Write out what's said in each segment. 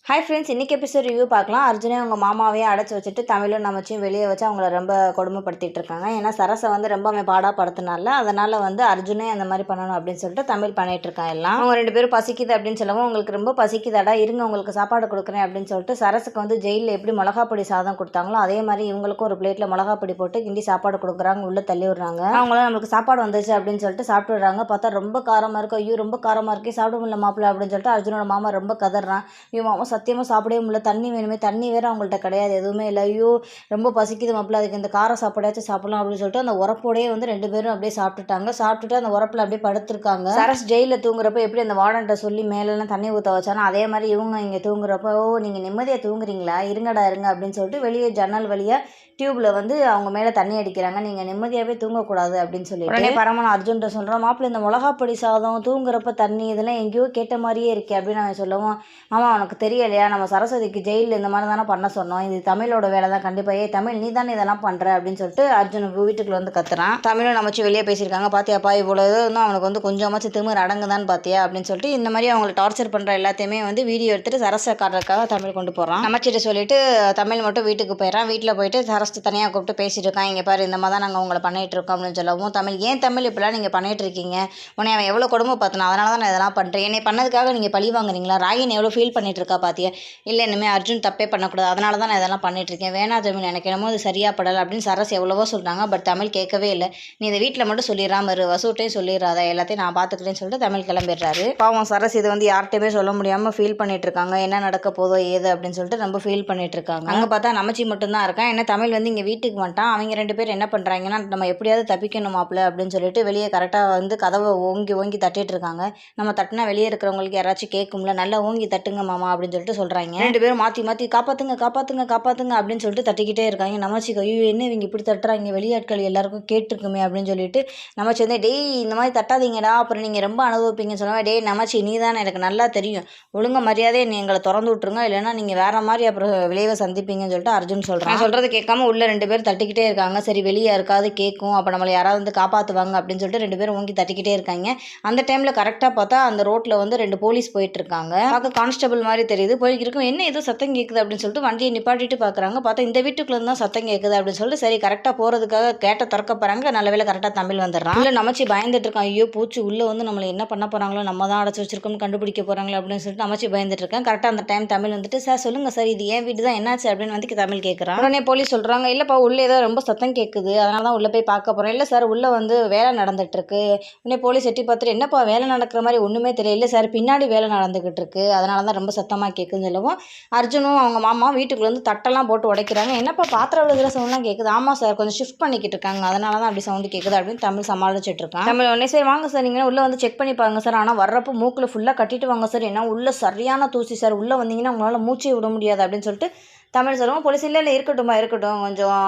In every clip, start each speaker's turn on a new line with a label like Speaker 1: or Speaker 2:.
Speaker 1: Hi friends, இன்றைக்கி episode review பார்க்கலாம். அர்ஜுனே அவங்க மாமாவையே அடைச்சி வச்சுட்டு தமிழும் நமச்சியும் வெளியே வச்சு அவங்கள ரொம்ப கொடுமைப்படுத்திட்டு இருக்காங்க. ஏன்னா சரஸை ரொம்ப அவன் பாடாப்படுத்தினால அதனால் அர்ஜுனே அந்த மாதிரி பண்ணணும் அப்படின்னு சொல்லிட்டு தமிழ் பண்ணிகிட்டு இருக்கான். எல்லாம் அவங்க ரெண்டு பேரும் பசிக்குது அப்படின்னு சொல்லவும் உங்களுக்கு ரொம்ப பசிக்குதாடா, இருங்க உங்களுக்கு சாப்பாடு கொடுக்குறேன் அப்படின்னு சொல்லிட்டு சரஸுக்கு ஜெயிலில் எப்படி மிளகாப்பொடி சாதம் கொடுத்தாங்களோ அதே மாதிரி இவங்களுக்கும் ஒரு பிளேட்டில் மிளகாப்பொடி போட்டு கிண்டி சாப்பாடு கொடுக்குறாங்க. உள்ளே தள்ளி விடுறாங்க. அவங்களும் நம்மளுக்கு சாப்பாடு வந்துச்சு அப்படின்னு சொல்லிட்டு சாப்பிட்டு விடுறாங்க. பார்த்தா ரொம்ப காரமாக இருக்கும். ஐயோ ரொம்ப காரமாக இருக்கே, சாப்பிட முடியல மாப்பிள்ள அப்படின்னு சொல்லிட்டு அர்ஜுனோட மாமா ரொம்ப கதறான். இவன் மாமா சத்தியமாக சாப்பிடவே முடியல, தண்ணி வேணுமே, தண்ணி வேறு அவங்கள்ட்ட கிடையாது, எதுவுமே இல்லை. ஐயோ ரொம்ப பசிக்குது மாப்பிள்ள, அதுக்கு இந்த கார சாப்பாடாச்சும் சாப்பிடலாம் அப்படின்னு சொல்லிட்டு அந்த உரப்போடையே ரெண்டு பேரும் அப்படியே சாப்பிட்டுட்டாங்க. சாப்பிட்டுட்டு அந்த உரப்பில் அப்படியே படுத்துருக்காங்க. சரஸ் ஜெயிலில் தூங்குறப்ப எப்படி அந்த வார்டன்ட்ட சொல்லி மேலெல்லாம் தண்ணி ஊற்ற வச்சானோ அதே மாதிரி இவங்க இங்கே தூங்குறப்போ, ஓ நீங்கள் நிம்மதியாக தூங்குறீங்களா, இருங்கடா இருங்க அப்படின்னு சொல்லிட்டு வெளியே ஜன்னல் வழியாக டியூப்பில் அவங்க மேலே தண்ணி அடிக்கிறாங்க. நீங்கள் நிம்மதியாகவே தூங்கக்கூடாது அப்படின்னு சொல்லி உடனே பரமன் அர்ஜுன்ட்ட சொல்கிறான், மாப்பிள்ளை இந்த மிளகாப்பொடி சாதம் தூங்குறப்ப தண்ணி இதெல்லாம் எங்கேயோ கேட்ட மாதிரியே இருக்கே அப்படின்னு அவன் சொல்லவும், ஆமாம் உனக்கு தெரியலையா, நம்ம சரஸ்வதிக்கு ஜெயிலில் இந்த மாதிரி தானே பண்ண சொன்னோம், இது தமிழோட வேலை தான் கண்டிப்பாக, தமிழ் நீ தானே இதெல்லாம் பண்ணுற அப்படின்னு சொல்லிட்டு அர்ஜுன் வீட்டுக்குள்ள கத்துறான். தமிழும் நமச்சு வெளியே பேசியிருக்காங்க. பாத்தியாப்பா இவ்வளோ அவனுக்கு கொஞ்சமாச்சும் திமிர் அடங்குதான்னு பார்த்தியா அப்படின்னு சொல்லிட்டு இந்த மாதிரி அவங்களை டார்ச்சர் பண்ணுற எல்லாத்தையுமே வீடியோ எடுத்துட்டு சரஸை காட்டுறதுக்காக தமிழ் கொண்டு போகிறான். நமச்சிட்டு சொல்லிட்டு தமிழ் மட்டும் வீட்டுக்கு போயிடறான். வீட்டில் போயிட்டு சரஸ்து தனியாக கூப்பிட்டு பேசிட்டு இருக்கான். இங்கே பாரு இந்த மாதிரி தான் நாங்கள் உங்களை பண்ணிகிட்டு இருக்கோம் அப்படின்னு சொல்லவும், தமிழ் ஏன் தமிழ் இப்படிலாம் நீங்கள் பண்ணிகிட்டு இருக்கீங்க, உன்னை அவன் எவ்வளோ கொடுமை பார்த்தனா, அதனால தான் நான் இதெல்லாம் பண்ணுறேன், என்னை பண்ணதுக்காக நீங்கள் பழி வாங்குறீங்களா, ராகினி எவ்வளோ ஃபீல் பண்ணிட்டு இருக்கா பார்த்தியா, இல்லை இனிமேல் அர்ஜுன் தப்பே பண்ணக்கூடாது, அதனால தான் நான் இதெல்லாம் பண்ணிகிட்ருக்கேன், வேணா தமிழ் எனக்கு என்னமோ அது சரியாக படலை அப்படின்னு சரஸ் எவ்வளவோ சொல்கிறாங்க. பட் தமிழ் கேட்கவே இல்லை. நீ இதை வீட்டில் மட்டும் சொல்லிடாம இரு, வசூட்டையும் சொல்லிடாத, எல்லாத்தையும் நான் பார்த்துக்கிறேன்னு சொல்லிட்டு தமிழ் கிளம்பிடுறாரு. பாவம் சரஸ் இது யார்கிட்டையுமே சொல்ல முடியாமல் ஃபீல் பண்ணிட்டு இருக்காங்க. என்ன நடக்க போதோ ஏது அப்படின்னு சொல்லிட்டு ரொம்ப ஃபீல் பண்ணிட்டு இருக்காங்க. அங்கே பார்த்தா நமச்சி மட்டும்தான் இருக்கான். ஏன்னா தமிழ் இங்கே வீட்டுக்கு வந்துட்டான். அவங்க ரெண்டு பேர் என்ன பண்ணுறாங்கன்னா, நம்ம எப்படியாவது தப்பிக்கணும் மாப்பிள்ள அப்படின்னு சொல்லிட்டு வெளியே கரெக்டாக கதவை ஓங்கி ஓங்கி தட்டிட்டு இருக்காங்க. நம்ம தட்டினா வெளியே இருக்கிறவங்களுக்கு யாராச்சும் கேட்கும்ல, நல்லா ஓங்கி தட்டுங்க மாமா அப்படின்னு சொல்லிட்டு சொல்கிறாங்க. ரெண்டு பேரும் மாற்றி மாற்றி காப்பாற்றுங்க காப்பாற்றுங்க காப்பாற்றுங்க அப்படின்னு சொல்லிட்டு தட்டிக்கிட்டே இருக்காங்க. நமச்சிக்கு ஐயோ என்ன இவங்க இப்படி தட்டுறாங்க, வெளியாட்கள் எல்லாருக்கும் கேட்டுருக்குமே அப்படின்னு சொல்லிட்டு நமச்சி டேய் இந்த மாதிரி தட்டாதீங்கடா, அப்புறம் நீங்கள் ரொம்ப அனுபவிப்பீங்கன்னு சொல்லுவாங்க. டேய் நமச்சி நீ தானே, எனக்கு நல்லா தெரியும், ஒழுங்காக மரியாதையை நீ எங்களை திறந்து விட்ருங்க, இல்லைன்னா நீங்கள் வேறு மாதிரி அப்புறம் விளைவை சந்திப்பீங்கன்னு சொல்லிட்டு அர்ஜுன் சொல்கிறான். சொல்கிறது கேட்காம உள்ள ரெண்டு பேர் தட்டிக்கிட்டே இருக்காங்க. சரி வெளியே இருக்காது கேட்கும், அப்போ நம்மளை யாராவது காப்பாற்றுவாங்க அப்படின்னு சொல்லிட்டு ரெண்டு பேரும் ஓங்கி தட்டிக்கிட்டே இருக்காங்க. அந்த டைமில் கரெக்டாக பார்த்தா அந்த ரோட்டில் ரெண்டு போலீஸ் போயிட்டு இருக்காங்க. பார்க்க கான்ஸ்டபிள் மாதிரி தெரியுது. போய்க்கு இருக்கும், என்ன ஏதோ சத்தம் கேட்குது அப்படின்னு சொல்லிட்டு வண்டியை நிப்பாட்டிட்டு பார்க்குறாங்க. பார்த்தா இந்த வீட்டுக்குள்ள தான் சத்தம் கேட்குது அப்படின்னு சொல்லிட்டு சரி கரெக்டாக போகிறதுக்காக கேட்ட திறக்க போகிறாங்க. நல்ல வேலை கரெக்டாக தமிழ் வந்துடுறான். இல்லை நமச்சி பயந்துட்டு இருக்கான். ஐயோ பூச்சி உள்ளே நம்மளை என்ன பண்ண போகிறாங்களோ, நம்ம தான் அடைச்சி வச்சிருக்கோம்னு கண்டுபிடிக்க போகிறாங்களோ அப்படின்னு சொல்லிட்டு நமச்சி பயந்துட்டு இருக்கேன். கரெக்டாக அந்த டைம் தமிழ் சார் சொல்லுங்கள் சார், இது ஏன் வீடு தான், என்னாச்சு அப்படின்னு தமிழ் கேட்குறான். உடனே போலீஸ் சொல்கிறாங்க, இல்லைப்பா உள்ளே ஏதோ ரொம்ப சத்தம் கேட்குது, அதனால தான் உள்ளே போய் பார்க்க போகிறோம். இல்லை சார் உள்ளே வேலை நடந்துகிட்ருக்கு. உடனே போலீஸ் எட்டி பார்த்துட்டு என்னப்பா வேலை நடக்கிற மாதிரி ஒன்றுமே தெரியல சார், பின்னாடி வேலை நடந்துக்கிட்டு இருக்கு, அதனால தான் ரொம்ப சத்தமாக கேட்குதுன்னு சொல்லவும் அர்ஜுனும் அவங்க மாமா வீட்டுக்குள்ளே தட்டெல்லாம் போட்டு உடைக்கிறாங்க. என்னப்பா பாத்திரம் விழுகிற சவுண்ட்லாம் கேட்குது. ஆமாம் சார் கொஞ்சம் ஷிஃப்ட் பண்ணிக்கிட்டு இருக்காங்க, அதனால தான் அப்படி சவுண்டு கேட்குது அப்படின்னு தமிழ் சமாளிச்சுட்டு இருக்கான். தமிழ் உடனே சரி வாங்க சார் நீங்கள் உள்ளே செக் பண்ணி பாருங்க சார், ஆனால் வர்றப்போ மூக்கில் ஃபுல்லாக கட்டிட்டு வாங்க சார், ஏன்னா உள்ளே சரியான தூசி சார், உள்ளே வந்தீங்கன்னா உங்களால் மூச்சை விட முடியாது அப்படின்னு சொல்லிட்டு தமிழ் சொல்லுவோம். போலீஸ் இல்லை இருக்கட்டும்மா இருக்கட்டும், கொஞ்சம்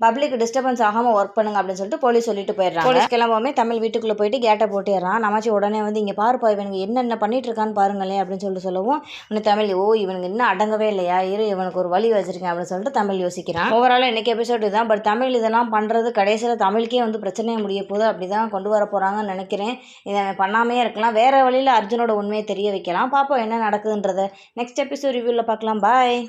Speaker 1: பப்ளிக் டிஸ்டர்பன்ஸ் ஆகாமல் ஒர்க் பண்ணுங்க அப்படின்னு சொல்லிட்டு போலீஸ் சொல்லிட்டு போயிடுறாங்க. போலீஸ் கிளம்பாமே தமிழ் வீட்டுக்குள்ளே போயிட்டு கேட்டை போட்டுடுறான். நமச்சி உடனே இங்கே பாருப்பா இவனுக்கு என்னென்ன பண்ணிட்டு இருக்கான்னு பாருங்களேன் அப்படின்னு சொல்லிட்டு சொல்லவும் உடனே தமிழ் ஓ இவனுக்கு இன்னும் அடங்கவே இல்லையா, இவனுக்கு ஒரு வழி வச்சிருக்கேன் அப்படின்னு சொல்லிட்டு தமிழ் யோசிக்கிறான். ஓவரால் இன்னைக்கு எபிசோடு தான். பட் தமிழ் இதெல்லாம் பண்ணுறது கடைசியில் தமிழுக்கே பிரச்சனையே முடிய போகுது, அப்படி தான் கொண்டு வர போகிறாங்கன்னு நினைக்கிறேன். இதை பண்ணாமே இருக்கலாம், வேறு வழியில் அர்ஜுனோட உண்மையை தெரிய வைக்கலாம். பார்ப்போம் என்ன நடக்குதுன்றதை நெக்ஸ்ட் எபிசோட் ரிவ்யூவில் பார்க்கலாம். பாய்.